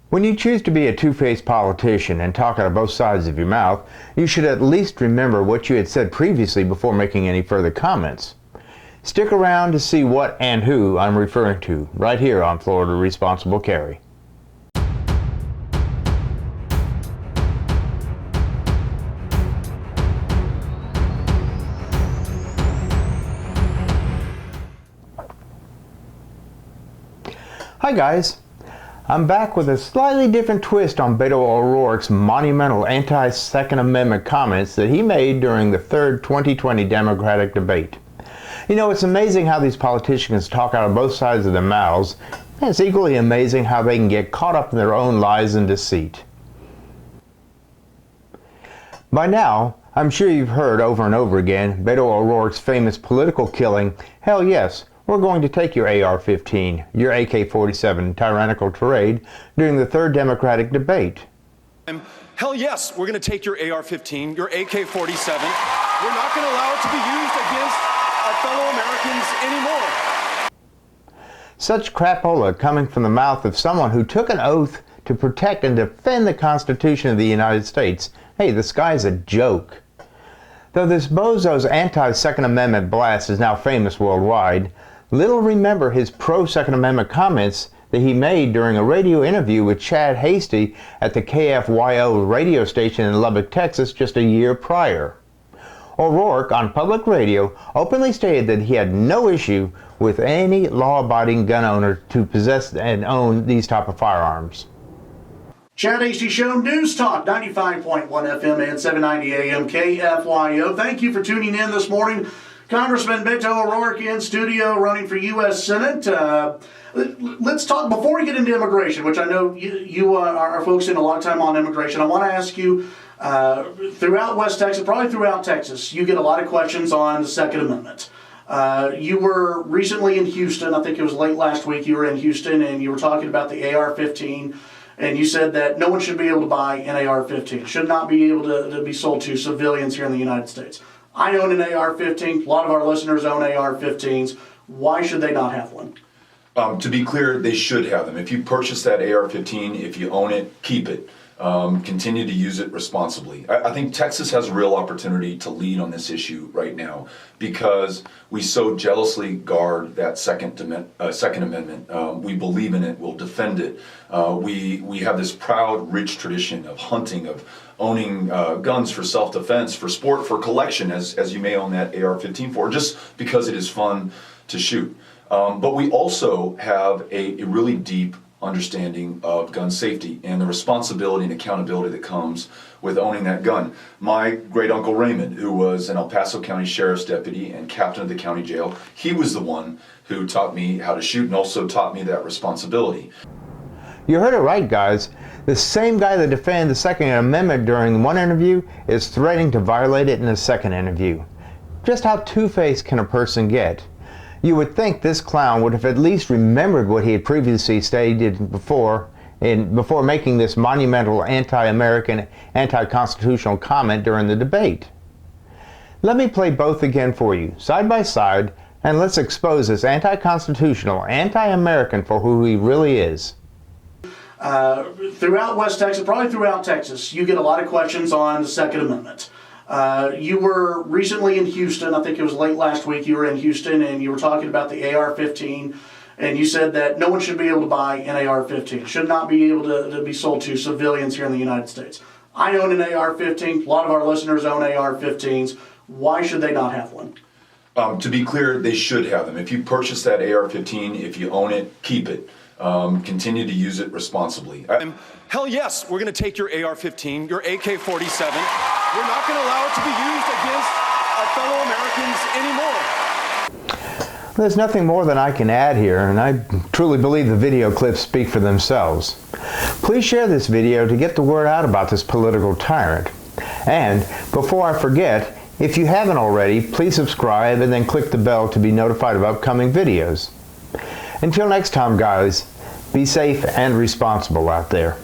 When you choose to be a two-faced politician and talk out of both sides of your mouth, you should at least remember what you had said previously before making any further comments. Stick around to see what and who I'm referring to, right here on Florida Responsible Carry. Hi guys, I'm back with a slightly different twist on Beto O'Rourke's monumental anti-Second Amendment comments that he made during the third 2020 Democratic debate. You know, it's amazing how these politicians talk out of both sides of their mouths, and it's equally amazing how they can get caught up in their own lies and deceit. By now, I'm sure you've heard over and over again Beto O'Rourke's famous political killing, "Hell yes, we're going to take your AR-15, your AK-47 tyrannical tirade," during the third Democratic debate. Hell yes, we're going to take your AR-15, your AK-47. We're not going to allow it to be used against our fellow Americans anymore. Such crapola coming from the mouth of someone who took an oath to protect and defend the Constitution of the United States. Hey, this guy's a joke. Though this bozo's anti-Second Amendment blast is now famous worldwide, little remember his pro-Second Amendment comments that he made during a radio interview with Chad Hasty at the KFYO radio station in Lubbock, Texas just a year prior. O'Rourke, on public radio, openly stated that he had no issue with any law-abiding gun owner to possess and own these type of firearms. Chad Hasty Show, News Talk, 95.1 FM and 790 AM KFYO. Thank you for tuning in this morning. Congressman Beto O'Rourke in studio running for U.S. Senate. Let's talk, before we get into immigration, which I know you are focusing a lot of time on immigration, I want to ask you, throughout West Texas, probably throughout Texas, you get a lot of questions on the Second Amendment. You were recently in Houston, I think it was late last week, you were in Houston and you were talking about the AR-15, and you said that no one should be able to buy an AR-15, should not be able to be sold to civilians here in the United States. I own an AR-15. A lot of our listeners own AR-15s. Why should they not have one? To be clear, they should have them. If you purchase that AR-15, if you own it, keep it. Continue to use it responsibly. I think Texas has a real opportunity to lead on this issue right now because we so jealously guard that Second Amendment. We believe in it. We'll defend it. We have this proud, rich tradition of hunting, of owning guns for self-defense, for sport, for collection, as you may own that AR-15 for, just because it is fun to shoot. But we also have a really deep understanding of gun safety and the responsibility and accountability that comes with owning that gun. My great uncle Raymond, who was an El Paso County Sheriff's deputy and captain of the county jail, he was the one who taught me how to shoot and also taught me that responsibility. You heard it right, guys. The same guy that defended the Second Amendment during one interview is threatening to violate it in a second interview. Just how two-faced can a person get? You would think this clown would have at least remembered what he had previously stated before making this monumental anti-American, anti-constitutional comment during the debate. Let me play both again for you, side by side, and let's expose this anti-constitutional, anti-American for who he really is. Throughout West Texas, probably throughout Texas, you get a lot of questions on the Second Amendment. You were recently in Houston, I think it was late last week, you were in Houston and you were talking about the AR-15, and you said that no one should be able to buy an AR-15, should not be able to be sold to civilians here in the United States. I own an AR-15, a lot of our listeners own AR-15s. Why should they not have one? To be clear, they should have them. If you purchase that AR-15, if you own it, keep it. Continue to use it responsibly. Hell yes, we're going to take your AR-15, your AK-47. We're not going to allow it to be used against our fellow Americans anymore. There's nothing more than I can add here, and I truly believe the video clips speak for themselves. Please share this video to get the word out about this political tyrant. And before I forget, if you haven't already, please subscribe and then click the bell to be notified of upcoming videos. Until next time, guys, be safe and responsible out there.